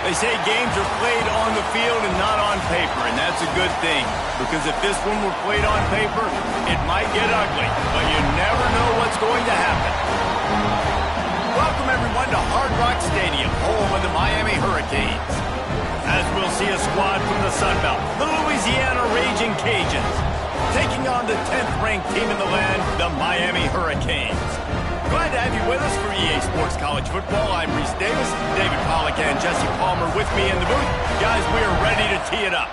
They say games are played on the field and not on paper, and that's a good thing. Because if this one were played on paper, it might get ugly, but you never know what's going to happen. Welcome, everyone, to Hard Rock Stadium, home of the Miami Hurricanes. As we'll see a squad from the Sun Belt, the Louisiana Raging Cajuns, taking on the 10th-ranked team in the land, the Miami Hurricanes. Glad to have you with us for EA Sports College Football. I'm Reese Davis, David Pollack and Jesse Palmer with me in the booth. Guys, we are ready to tee it up.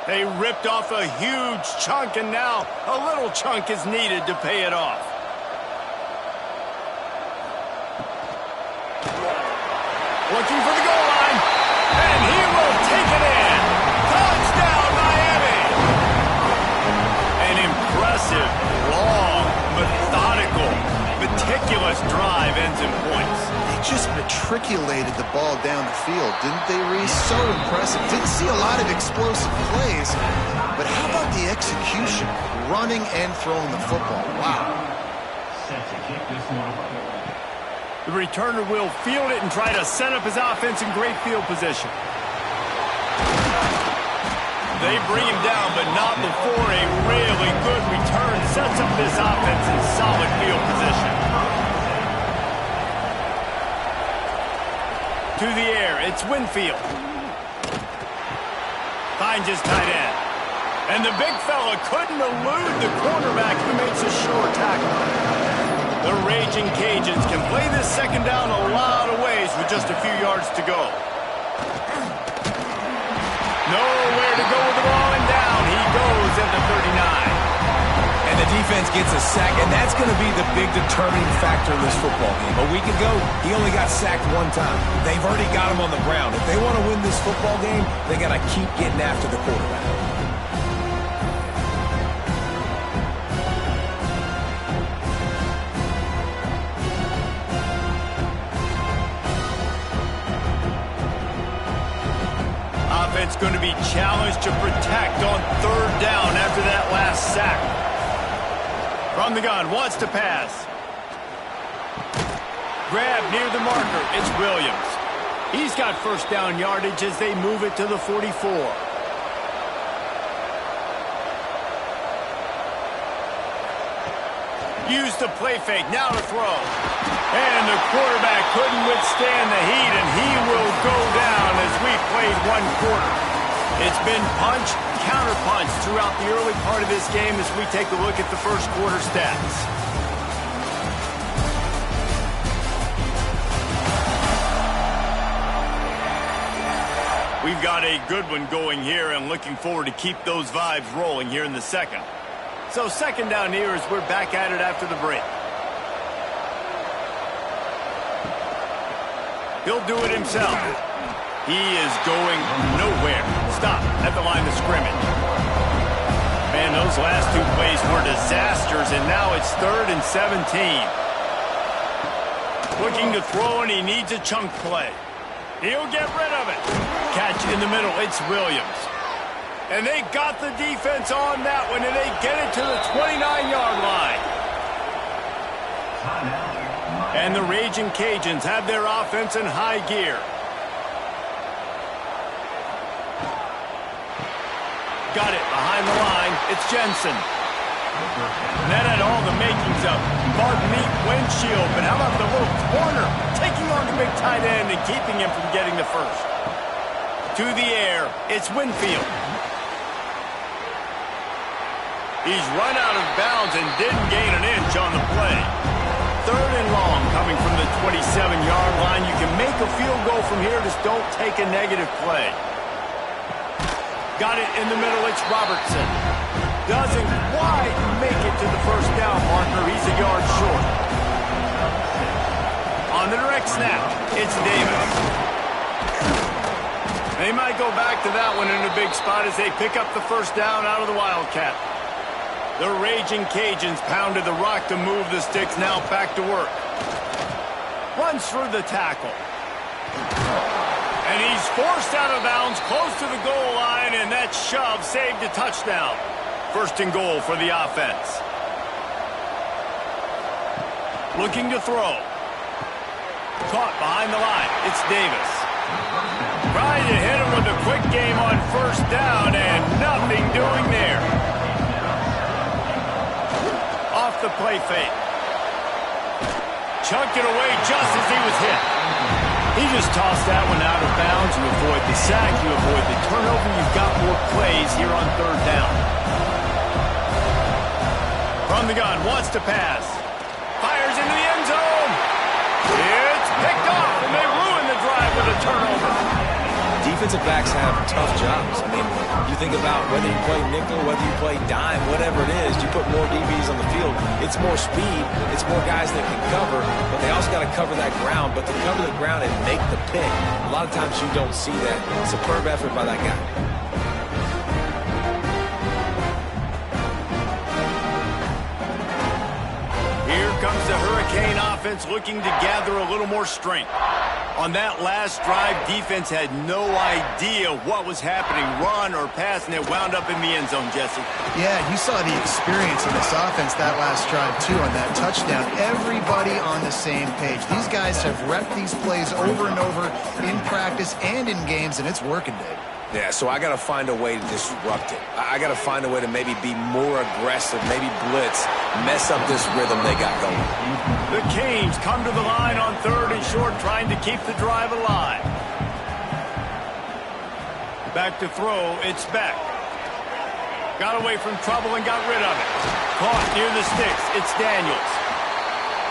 They ripped off a huge chunk, and now a little chunk is needed to pay it off. Looking for the goal line, and he will take it in. Touchdown, Miami! An impressive, long, methodical, meticulous drive ends in points. They just matriculated the ball down the field, didn't they, Reese? So impressive. Didn't see a lot of explosive plays, but how about the execution? Running and throwing the football. Wow. The returner will field it and try to set up his offense in great field position. They bring him down, but not before a really good return sets up this offense in solid field position. To the air, it's Winfield. Finds his tight end. And the big fella couldn't elude the cornerback who makes a sure tackle. The Raging Cajuns can play this second down a lot of ways with just a few yards to go. Nowhere to go with the ball, and down he goes at the 39. And the defense gets a sack, and that's going to be the big determining factor in this football game. A week ago, he only got sacked one time. They've already got him on the ground. If they want to win this football game, they got to keep getting after the quarterback. Offense going to be challenged to protect on third down after that last sack. From the gun, wants to pass. Grab near the marker, it's Williams. He's got first down yardage as they move it to the 44. Use the play fake, now to throw. And the quarterback couldn't withstand the heat, and he will go down as we played one quarter. It's been punch, counter-punch throughout the early part of this game as we take a look at the first quarter stats. We've got a good one going here and looking forward to keep those vibes rolling here in the second. So second down here as we're back at it after the break. He'll do it himself. He is going nowhere. Stop at the line of scrimmage. Man, those last two plays were disasters, and now it's 3rd and 17. Looking to throw, and he needs a chunk play. He'll get rid of it. Catch in the middle, it's Williams. And they got the defense on that one, and they get it to the 29-yard line. And the Raging Cajuns have their offense in high gear. Got it behind the line. It's Jensen. And that had all the makings of Bug-Meat windshield. But how about the little corner taking on the big tight end and keeping him from getting the first? To the air, it's Winfield. He's run out of bounds and didn't gain an inch on the play. 3rd and long coming from the 27-yard line. You can make a field goal from here, just don't take a negative play. Got it in the middle, it's Robertson. Doesn't quite make it to the first down marker. He's a yard short. On the direct snap, it's Davis. They might go back to that one in a big spot as they pick up the first down out of the Wildcat. The Raging Cajuns pounded the rock to move the sticks, now back to work. Runs through the tackle. And he's forced out of bounds close to the goal line, and that shove saved a touchdown. First and goal for the offense. Looking to throw. Caught behind the line. It's Davis. Trying to hit him with a quick game on first down, and nothing doing there. Off the play fake. Chucked it away just as he was hit. He just tossed that one out of bounds. You avoid the sack, you avoid the turnover. You've got more plays here on third down. From the gun, wants to pass. Fires into the end zone. It's picked off, and they ruin the drive with a turnover. Defensive backs have tough jobs. I mean, you think about whether you play nickel, whether you play dime, whatever it is, you put more DBs on the field. It's more speed. It's more guys that can cover, but they also got to cover that ground. But to cover the ground and make the pick, a lot of times you don't see that. Superb effort by that guy. Here comes the Hurricane offense looking to gather a little more strength. On that last drive, defense had no idea what was happening, run or pass, and it wound up in the end zone, Jesse. Yeah, you saw the experience in this offense that last drive, too, on that touchdown. Everybody on the same page. These guys have repped these plays over and over in practice and in games, and it's working, Dave. Yeah, so I got to find a way to disrupt it. I got to find a way to maybe be more aggressive, maybe blitz, mess up this rhythm they got going. The Canes come to the line on third and short, trying to keep the drive alive. Back to throw, it's Beck. Got away from trouble and got rid of it. Caught near the sticks, it's Daniels.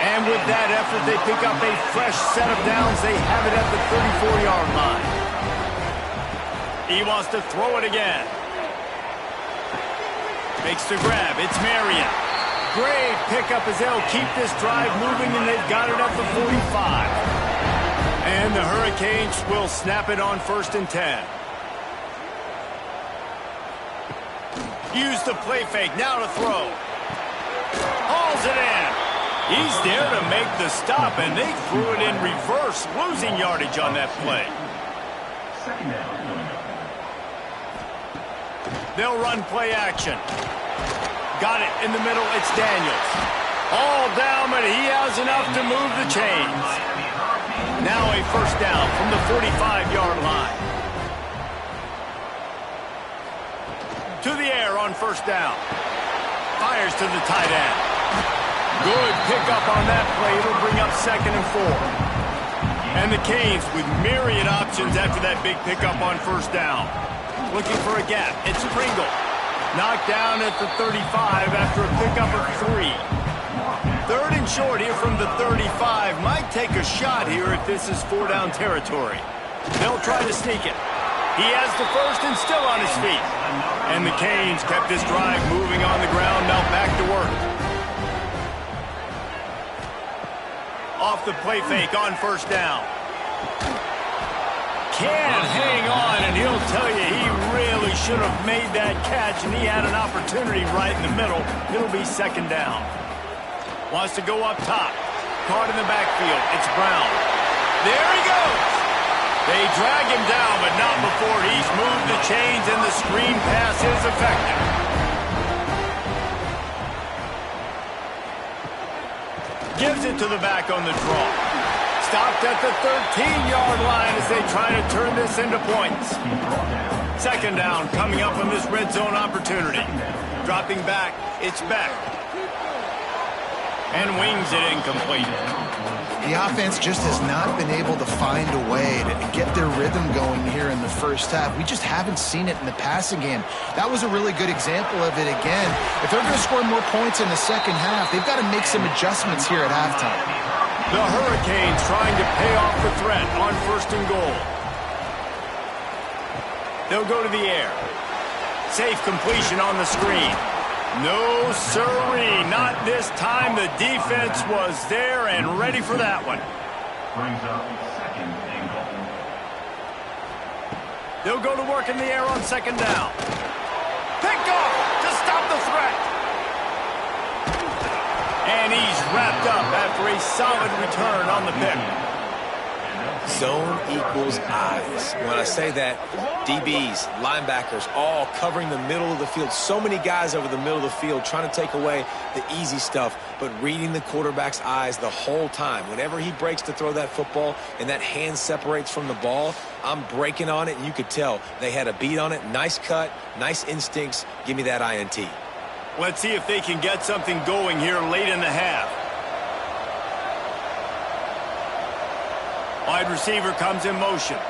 And with that effort, they pick up a fresh set of downs. They have it at the 34-yard line. He wants to throw it again. Makes the grab. It's Marion. Great pickup as they'll keep this drive moving, and they've got it at the 45. And the Hurricanes will snap it on 1st and 10. Use the play fake. Now to throw. Hauls it in. He's there to make the stop, and they threw it in reverse, losing yardage on that play. Second down. They'll run play action. Got it in the middle. It's Daniels. All down, but he has enough to move the chains. Now a first down from the 45-yard line. To the air on first down. Fires to the tight end. Good pickup on that play. It'll bring up 2nd and 4. And the Canes with myriad options after that big pickup on first down. Looking for a gap. It's Pringle. Knocked down at the 35 after a pickup of 3. Third and short here from the 35. Might take a shot here if this is 4-down territory. They'll try to sneak it. He has the first and still on his feet. And the Canes kept this drive moving on the ground. Now back to work. Off the play fake on first down. Can't hang on, and he'll tell you he really should have made that catch, and he had an opportunity right in the middle. It'll be 2nd down. Wants to go up top. Caught in the backfield. It's Brown. There he goes. They drag him down, but not before he's moved the chains, and the screen pass is effective. Gives it to the back on the draw. Stopped at the 13-yard line as they try to turn this into points. 2nd down coming up on this red zone opportunity. Dropping back, it's Beck. And wings it incomplete. The offense just has not been able to find a way to get their rhythm going here in the first half. We just haven't seen it in the passing game. That was a really good example of it again. If they're going to score more points in the second half, they've got to make some adjustments here at halftime. The Hurricanes trying to pay off the threat on 1st and goal. They'll go to the air. Safe completion on the screen. No, sirree, not this time. The defense was there and ready for that one. Brings up second and goal. They'll go to work in the air on second down. Picked off to stop the threat. And he's wrapped up after a solid return on the pick. Zone equals eyes. When I say that, DBs, linebackers, all covering the middle of the field. So many guys over the middle of the field trying to take away the easy stuff, but reading the quarterback's eyes the whole time. Whenever he breaks to throw that football and that hand separates from the ball, I'm breaking on it, and you could tell they had a beat on it. Nice cut, nice instincts. Give me that INT. Let's see if they can get something going here late in the half. Wide receiver comes in motion.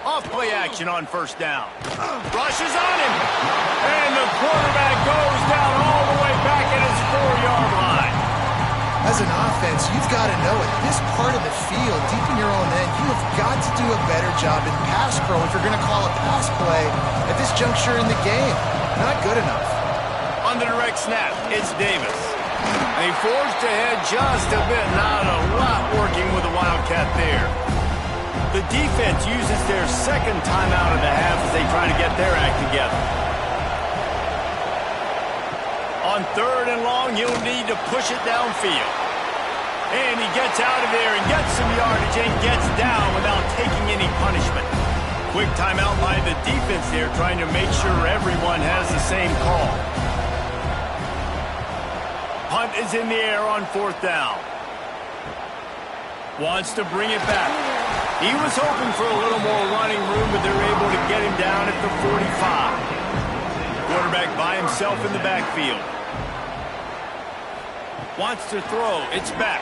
Off play action on first down. Rushes on him. And the quarterback goes down all the way back at his 4-yard line. As an offense, you've got to know at this part of the field, deep in your own end, you have got to do a better job in pass pro if you're going to call a pass play at this juncture in the game. Not good enough. On the direct snap, it's Davis. They forged ahead just a bit. Not a lot working with the Wildcat there. The defense uses their second timeout of the half as they try to get their act together. On third and long, he'll need to push it downfield. And he gets out of there and gets some yardage and gets down without taking any punishment. Quick timeout by the defense there, trying to make sure everyone has the same call. Punt is in the air on fourth down. Wants to bring it back. He was hoping for a little more running room, but they're able to get him down at the 45. Quarterback by himself in the backfield. Wants to throw. It's back.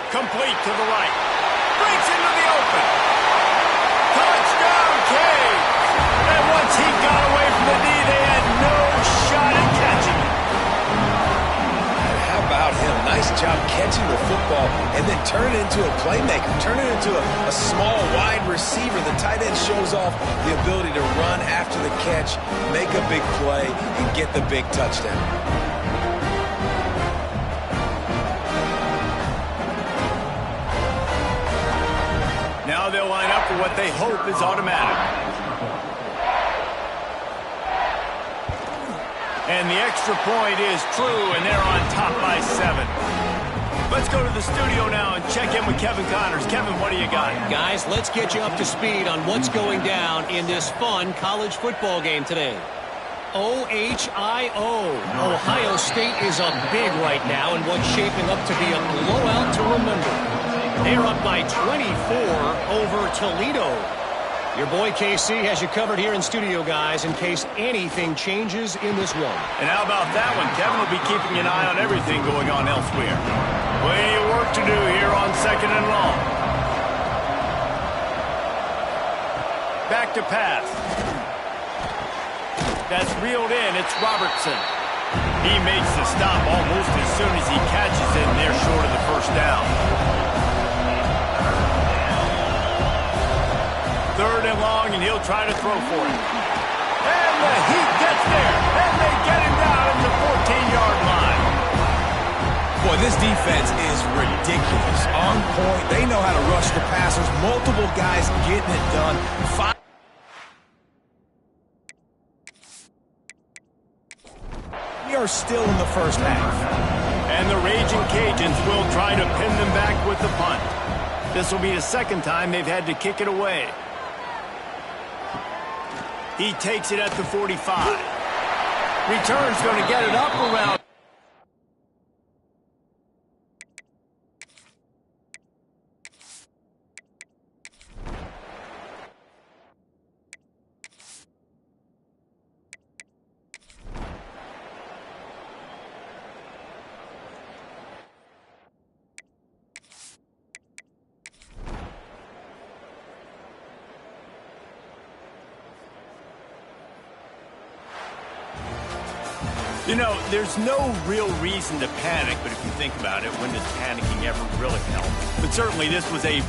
Complete to the right. Breaks into the open. Touchdown, Cade. And once he got away from the knee, they had no shot at catching him. How about him? Nice job catching the football and then turn it into a playmaker. Turn it into a small wide receiver. The tight end shows off the ability to run after the catch, make a big play, and get the big touchdown. Now they'll line up for what they hope is automatic. And the extra point is true, and they're on top by 7. Let's go to the studio now and check in with Kevin Connors. Kevin, what do you got? Guys, let's get you up to speed on what's going down in this fun college football game today. OHIO. Ohio State is up big right now in what's shaping up to be a blowout to remember. They're up by 24 over Toledo. Your boy KC has you covered here in studio, guys, in case anything changes in this one. And how about that one? Kevin will be keeping an eye on everything going on elsewhere. Plenty of work to do here on second and long. Back to pass. That's reeled in. It's Robertson. He makes the stop almost as soon as he catches it, and they're short of the first down. Third and long, and he'll try to throw for it. And the Heat gets there, and they get him down at the 14-yard line. Boy, this defense is ridiculous. On point. They know how to rush the passers. Multiple guys getting it done. We are still in the first half. And the Raging Cajuns will try to pin them back with the punt. This will be the second time they've had to kick it away. He takes it at the 45. Return's going to get it up around. You know, there's no real reason to panic, but if you think about it, when does panicking ever really help? But certainly this was a